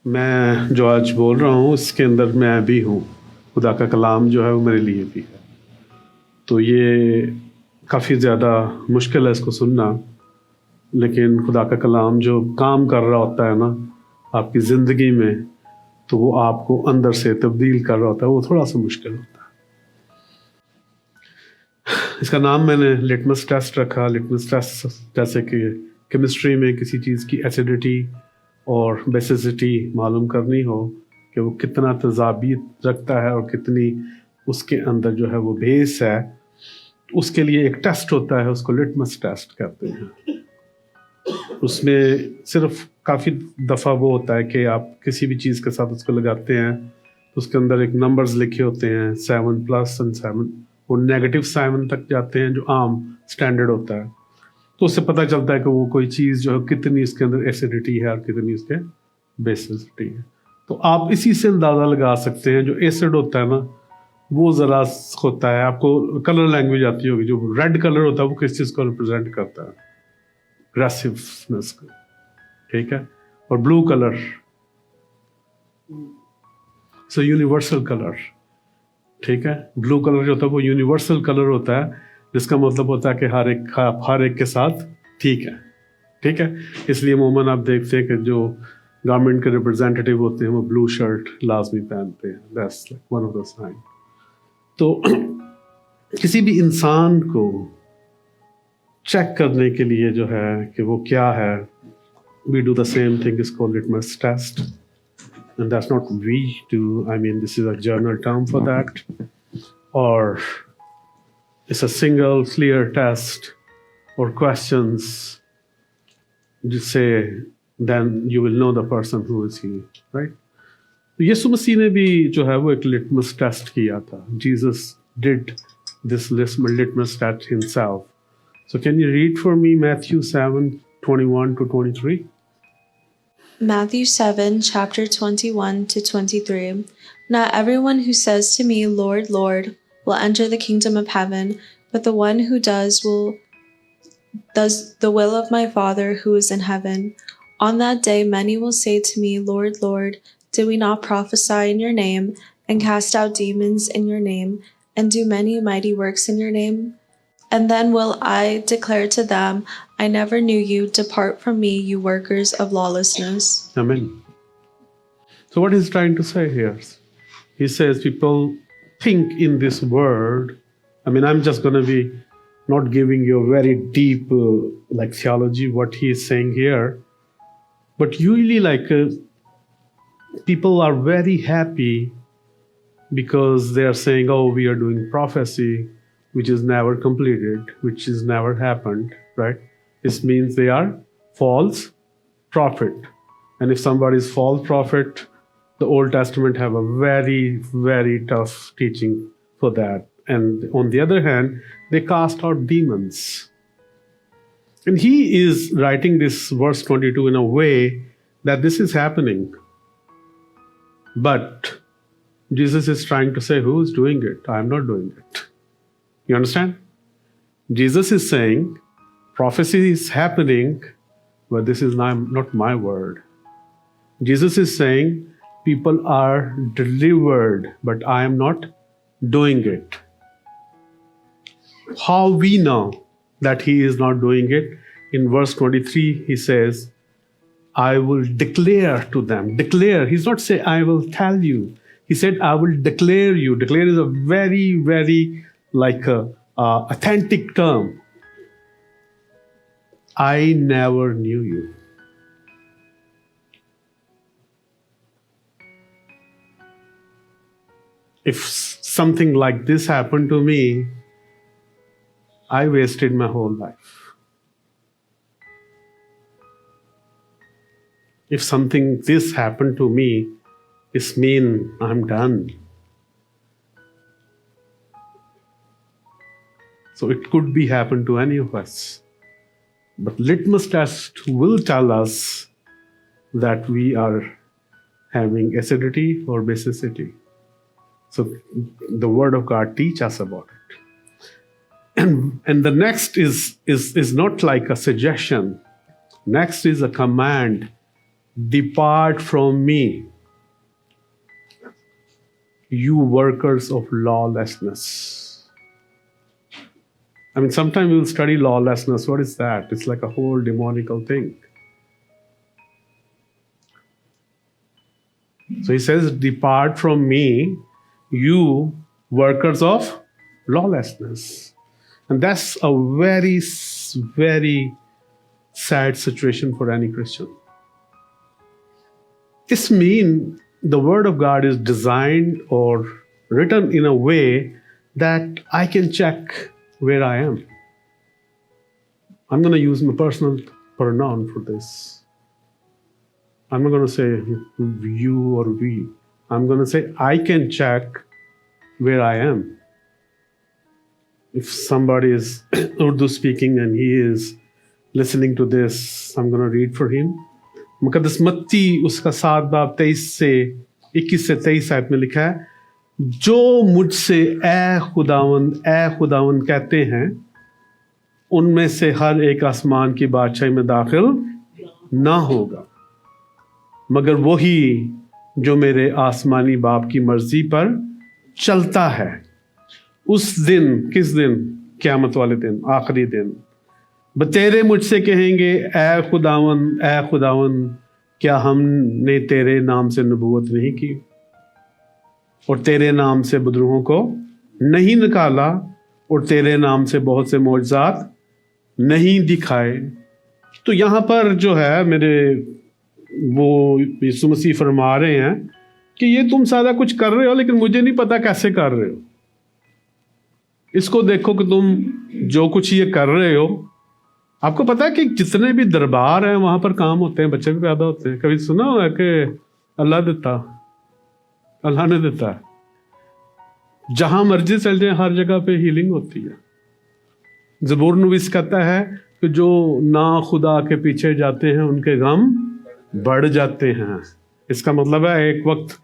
मैं जो आज बोल रहा हूँ इसके अंदर मैं भी हूँ। खुदा का कलाम जो है वो मेरे लिए भी है। तो ये काफ़ी ज़्यादा मुश्किल है इसको सुनना, लेकिन खुदा का कलाम जो काम कर रहा होता है ना आपकी ज़िंदगी में, तो वो आपको अंदर से तब्दील कर रहा होता है, वो थोड़ा सा मुश्किल होता है। इसका नाम मैंने लिटमस टेस्ट रखा। लिटमस टेस्ट जैसे कि केमिस्ट्री में किसी चीज़ की एसिडिटी और बेसिसिटी मालूम करनी हो कि वो कितना तेज़ाबियत रखता है और कितनी उसके अंदर जो है वो बेस है, उसके लिए एक टेस्ट होता है, उसको लिटमस टेस्ट कहते हैं। उसमें सिर्फ काफ़ी दफ़ा वो होता है कि आप किसी भी चीज़ के साथ उसको लगाते हैं तो उसके अंदर एक नंबर्स लिखे होते हैं 7+ और 7, वो -7 तक जाते हैं जो आम स्टैंडर्ड होता है। तो उससे पता चलता है कि वो कोई चीज़ जो है कितनी इसके अंदर एसिडिटी है और कितनी इसके बेसिसिटी है। तो आप इसी से अंदाज़ा लगा सकते हैं। जो एसिड होता है ना वो ज़रा होता है, आपको कलर लैंग्वेज आती होगी, जो रेड कलर होता है वो किस चीज़ को रिप्रेजेंट करता है, अग्रेसिवनेस को, ठीक है। और blue colour so universal colour, ठीक है। ब्लू कलर जो होता है वो यूनिवर्सल कलर होता है, जिसका मतलब होता है कि हर एक के साथ ठीक है, ठीक है। इसलिए मोमन आप देखते हैं कि जो गवर्नमेंट के रिप्रेजेंटेटिव होते हैं वो ब्लू शर्ट लाजमी पहनते हैं, that's like one of the sign. तो किसी भी इंसान को चेक करने के लिए जो है कि वो क्या है, we do the same thing, is called litmus test. And that's not we do, I mean this is a journal term for that, or it's a single clear test or questions you say, then you will know the person who is he, right? यीशु मसीह ने भी जो है वो एक litmus test किया था. Jesus did this litmus test himself. So can you read for me Matthew 7:21-23? Matthew 7, chapter 21 to 23. Not everyone who says to me, Lord, Lord, will enter the kingdom of heaven, but the one who does the will of my Father who is in heaven. On that day many will say to me, Lord, Lord, did we not prophesy in your name, and cast out demons in your name, and do many mighty works in your name? And then will I declare to them, I never knew you, depart from me, you workers of lawlessness. Amen. So what he's trying to say here? He says people think in this word. I mean, I'm just going to be not giving you a very deep like theology, what he is saying here. But usually people are very happy because they are saying, oh, we are doing prophecy, which is never completed, which is never happened, right? This means they are false prophet. And if somebody is false prophet, the Old Testament have a very, very tough teaching for that. And on the other hand, they cast out demons. And he is writing this verse 22 in a way that this is happening. But Jesus is trying to say, who is doing it? I am not doing it. You understand? Jesus is saying, prophecy is happening, but this is not my word. Jesus is saying, people are delivered, but I am not doing it. How we know that he is not doing it? In verse 23, he says, I will declare to them. Declare. He's not saying, I will tell you. He said, I will declare you. Declare is a very, very authentic term. I never knew you. If something like this happened to me, I wasted my whole life. If something this happened to me, it means I'm done. So it could be happen to any of us. But litmus test will tell us that we are having acidity or basicity. So the Word of God teach us about it. And the next is not like a suggestion. Next is a command depart from me, you workers of lawlessness. I mean, sometimes we'll study lawlessness. What is that? It's like a whole demonical thing. So he says, depart from me, you workers of lawlessness. And that's a very, very sad situation for any Christian. This means the Word of God is designed or written in a way that I can check where I am. I'm going to use my personal pronoun for this. I'm not going to say you or we. I'm going to say I can check where I am. If somebody is Urdu speaking and he is listening to this, I'm going to read for him. मुक़द्दस मत्ती उसका 7 बाब 23 से 21 से 23 आयत में लिखा है, जो मुझसे ऐ खुदावंद कहते हैं, उनमें से हर एक आसमान की बादशाही में दाखिल ना होगा, मगर वही जो मेरे आसमानी बाप की मर्जी पर चलता है। उस दिन, किस दिन? क़यामत वाले दिन, आखिरी दिन, बतेरे मुझसे कहेंगे, ऐ खुदावंद, क्या हमने तेरे नाम से नबूवत नहीं की और तेरे नाम से बदरूहों को नहीं निकाला और तेरे नाम से बहुत से मौजज़ात नहीं दिखाए? तो यहाँ पर जो है मेरे वो यीशु मसीह फरमा रहे हैं कि ये तुम सारा कुछ कर रहे हो, लेकिन मुझे नहीं पता कैसे कर रहे हो। इसको देखो कि तुम जो कुछ ये कर रहे हो, आपको पता है कि जितने भी दरबार हैं वहाँ पर काम होते हैं, बच्चे भी पैदा होते हैं। कभी सुना हो कि अल्लाह ने देता है। जहाँ मर्जी चल जाए हर जगह पे हीलिंग होती है। ज़बूर नवीस कहता है कि जो ना खुदा के पीछे जाते हैं उनके गम बढ़ जाते हैं। इसका मतलब है एक वक्त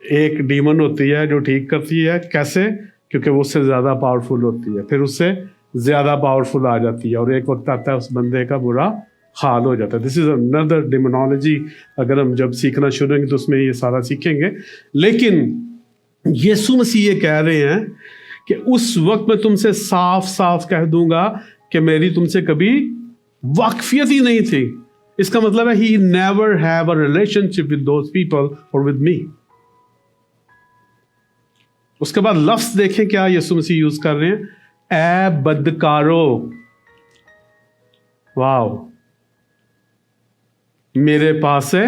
एक डीमन होती है जो ठीक करती है। कैसे? क्योंकि वो उससे ज़्यादा पावरफुल होती है, फिर उससे ज़्यादा पावरफुल आ जाती है और एक वक्त आता है उस बंदे का बुरा हाल हो जाता है। This is another demonology. अगर हम जब सीखना शुरू करेंगे तो उसमें ये सारा सीखेंगे। लेकिन यीशु मसीह ये कह रहे हैं कि उस वक्त मैं तुमसे साफ साफ कह दूंगा कि मेरी तुमसे कभी वाकफियत ही नहीं थी। इसका मतलब है he never have a relationship with those people और विद मी। उसके बाद लफ्ज देखें क्या यीशु मसीह यूज कर रहे हैं, ए बदकारो, वाओ, मेरे पास से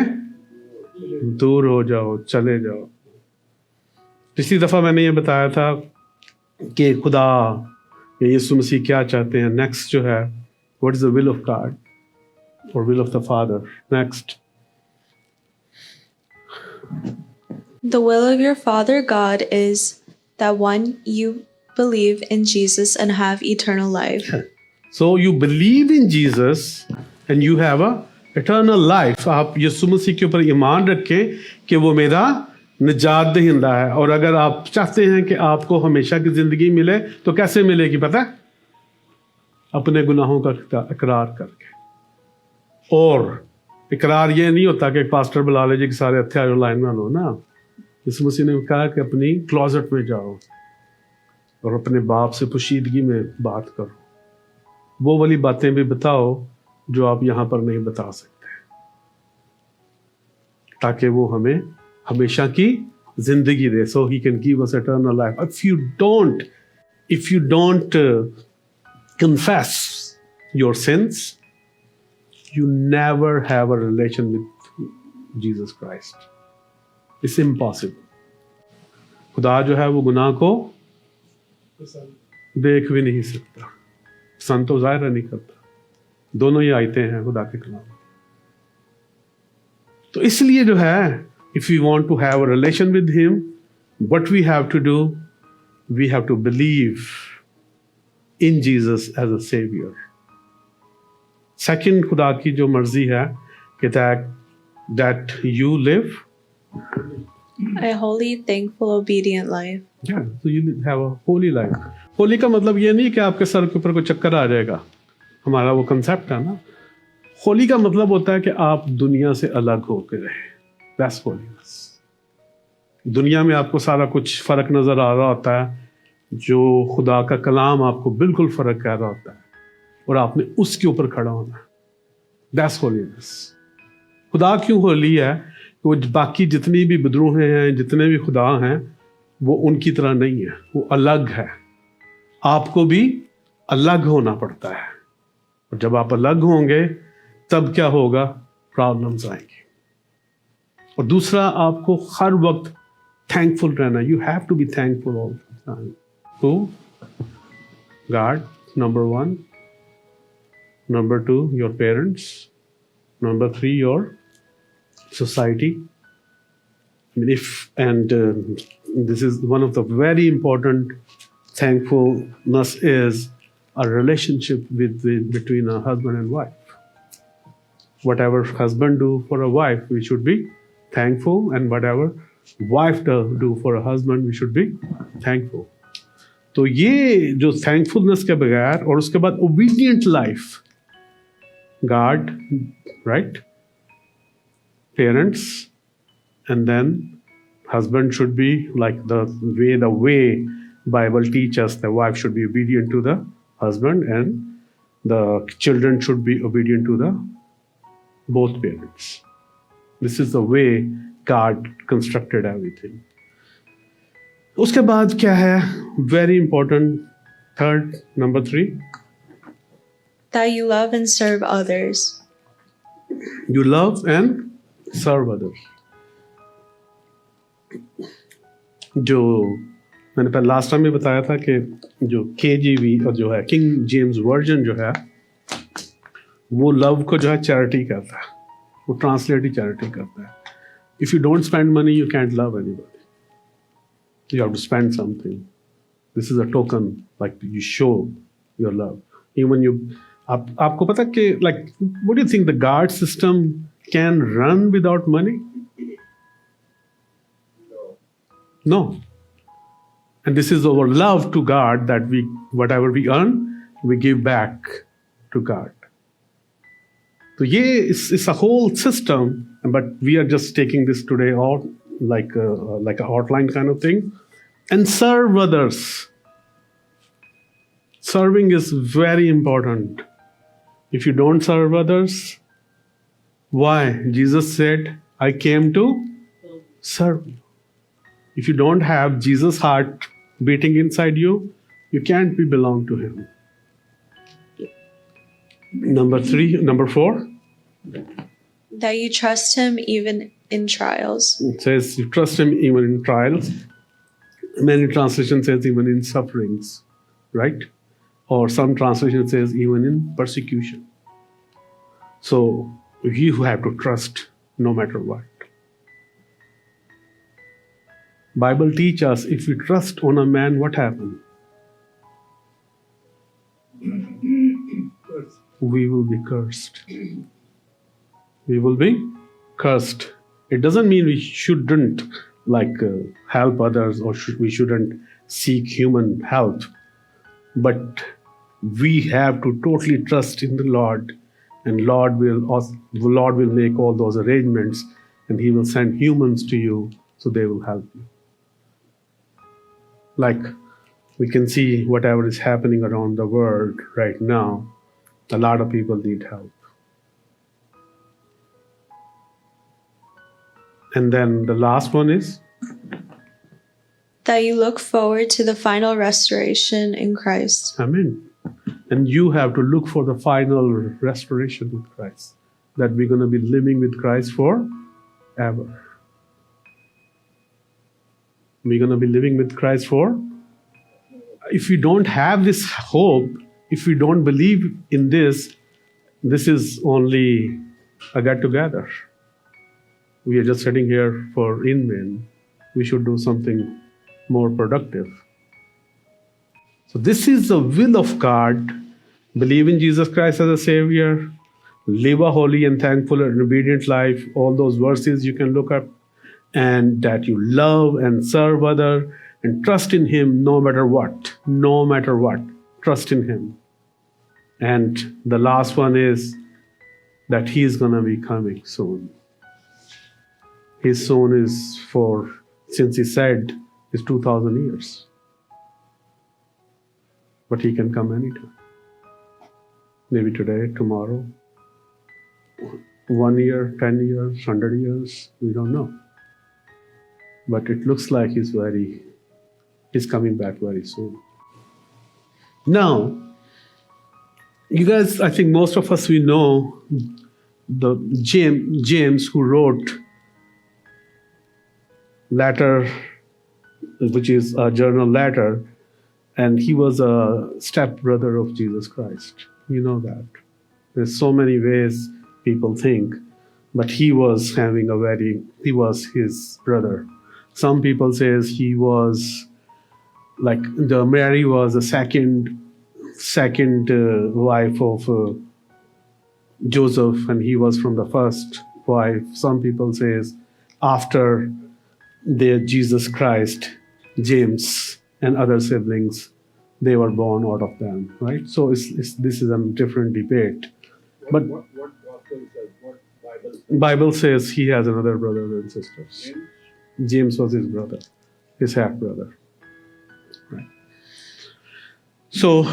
दूर हो जाओ, चले जाओ। पिछली दफा मैंने ये बताया था कि खुदा या यीशु मसीह क्या चाहते हैं। नेक्स्ट जो है, what is the will of God और will of the father. Next, The will of your Father God is that one you believe in Jesus and have eternal life. So you believe in Jesus and you have a eternal life. आप यीशु मसीह के ऊपर ईमान रखें कि वो मेरा निजात दहिंदा है। और अगर आप चाहते हैं कि आपको हमेशा की जिंदगी मिले तो कैसे मिलेगी पता है? अपने गुनाहों का इकरार करके। और इकरार ये नहीं होता कि पास्टर बुला लीजिए कि सारे हथियार लाइन में लो ना। यीशु मसीह ने कहा कि अपनी क्लोजेट में जाओ और अपने बाप से पोशीदगी में बात करो। वो वाली बातें भी बताओ जो आप यहाँ पर नहीं बता सकते, ताकि वो हमें हमेशा की जिंदगी दे। So he can give us eternal life. If you don't confess your sins, you never have a relation with Jesus Christ. It's impossible. खुदा जो है वो गुनाह को देख भी नहीं सकता, पसंद तो जाहिर नहीं करता। दोनों ही आयतें हैं खुदा के खिलाफ। तो इसलिए जो है, if we want to have a relation with him, what we have to do, we have to believe in Jesus as a savior. Second, खुदा की जो मर्जी है कि that you live A holy, thankful, obedient life. Yeah, so you have a holy life. Holi का मतलब ये नहीं कि आपके सर के ऊपर कोई चक्कर आ जाएगा, हमारा वो कंसेप्ट है ना। होली का मतलब होता है कि आप दुनिया से अलग होकर रहे। That's holiness. दुनिया में आपको सारा कुछ फर्क नजर आ रहा होता है, जो खुदा का कलाम आपको बिल्कुल फर्क कह रहा होता है, और आपने उसके ऊपर खड़ा होना। That's holiness. खुदा क्यों होली है? वो बाकी जितनी भी विद्रोह हैं, जितने भी खुदा हैं, वो उनकी तरह नहीं है, वो अलग है। आपको भी अलग होना पड़ता है, और जब आप अलग होंगे तब क्या होगा? प्रॉब्लम्स आएंगी। और दूसरा, आपको हर वक्त थैंकफुल रहना। You have to be thankful all the time to God, number 1, number 2 your parents, number 3 your society. I mean, this is one of the very important thankfulness is a relationship between a husband and wife. Whatever husband do for a wife, we should be thankful, and whatever wife do for a husband, we should be thankful. तो ये जो thankfulness के बगैर, और उसके बाद obedient life, God, right? Parents, and then husband should be like the way Bible teaches the wife should be obedient to the husband, and the children should be obedient to the both parents. This is the way God constructed everything. उसके बाद क्या है? Very important, third, number 3, That you love and serve others. You love and serve others. जो मैंने पहले last time भी बताया था कि जो KJV और जो है किंग जेम्स वर्जन जो है, वो लव को जो है चैरिटी करता है, वो ट्रांसलेट ही चैरिटी करता है। If you don't spend money, you can't love anybody, you have to spend something. This is a token, like you show your love. Even you, आपको पता कि like what do you think the guard system can run without money? No. And this is our love to God, that we, whatever we earn, we give back to God. So yeah, it's a whole system, but we are just taking this today out like a outline kind of thing. And serve others. Serving is very important. If you don't serve others, why? Jesus said, I came to serve you. If you don't have Jesus' heart beating inside you, you can't belong to Him. Number 4. That you trust Him even in trials. It says you trust Him even in trials. Many translations says even in sufferings, right? Or some translation says even in persecution. So you have to trust no matter what. Bible teaches us if we trust on a man, what happens? We will be cursed. We will be cursed. It doesn't mean we shouldn't help others, or we shouldn't seek human help. But we have to totally trust in the Lord. And Lord will make all those arrangements, and He will send humans to you so they will help you. Like we can see whatever is happening around the world right now, a lot of people need help. And then the last one is that you look forward to the final restoration in Christ. Amen. And you have to look for the final restoration with Christ, that we're going to be living with Christ forever. We're going to be living with Christ for. If we don't have this hope, if we don't believe in this is only a get-together. We are just sitting here for in vain. We should do something more productive. So this is the will of God. Believe in Jesus Christ as a Savior. Live a holy and thankful and obedient life. All those verses you can look up. And that you love and serve others and trust in Him no matter what. No matter what. Trust in Him. And the last one is that he is going to be coming soon. His soon is since he said, is 2,000 years. But he can come anytime. Maybe today, tomorrow, 1 year, 10 years, 100 years, we don't know. But it looks like he's coming back very soon. Now, you guys, I think most of us, we know the James who wrote letter, which is a journal letter, and he was a stepbrother of Jesus Christ. You know that. There's so many ways people think, but he was his brother. Some people says he was like Mary was the second wife of Joseph, and he was from the first wife. Some people says after Jesus Christ, James and other siblings, they were born out of them, right? So this is a different debate. But What gospel says? What Bible says? Bible says he has another brothers and sisters. James was his brother, his half brother. Right. So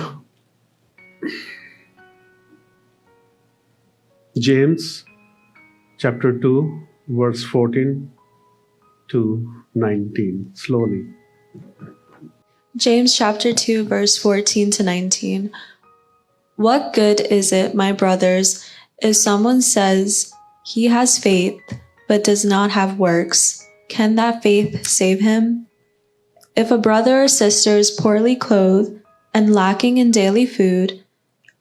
James chapter 2, verse 14 to 19. Slowly. James chapter 2, verse 14 to 19. What good is it, my brothers, if someone says he has faith but does not have works? Can that faith save him? If a brother or sister is poorly clothed and lacking in daily food,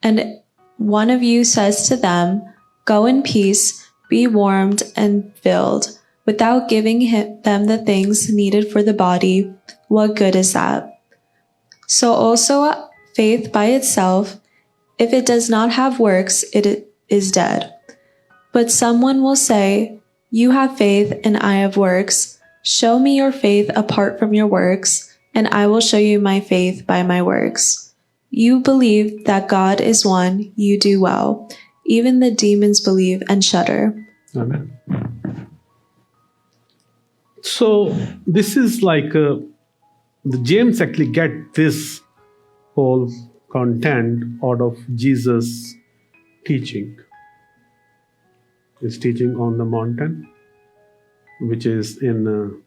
and one of you says to them, "Go in peace, be warmed and filled," without giving them the things needed for the body, what good is that? So also faith by itself, if it does not have works, it is dead. But someone will say, "You have faith and I have works. Show me your faith apart from your works, and I will show you my faith by my works. You believe that God is one, you do well. Even the demons believe and shudder." Amen. So this is like the James actually get this whole content out of Jesus' teaching. His teaching on the mountain, which is in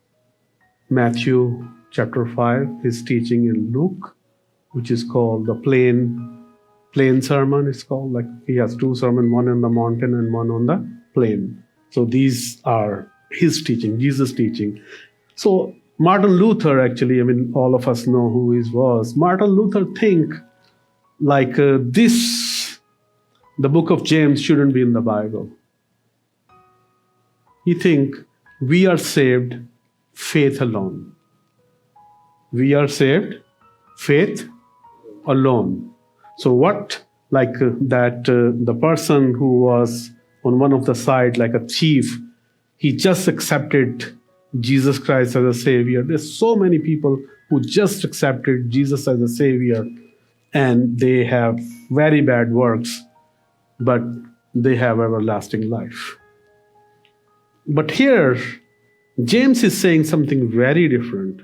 Matthew chapter 5. His teaching in Luke, which is called the plain sermon. It's called, like he has two sermons, one on the mountain and one on the plain. So these are his teaching, Jesus' teaching. So Martin Luther, actually, all of us know who he was. Martin Luther think like the book of James shouldn't be in the Bible. He think we are saved faith alone. We are saved faith alone. So what, like the person who was on one of the side, like a thief, he just accepted Jesus Christ as a savior. There's so many people who just accepted Jesus as a savior, and they have very bad works, but they have everlasting life. But here, James is saying something very different.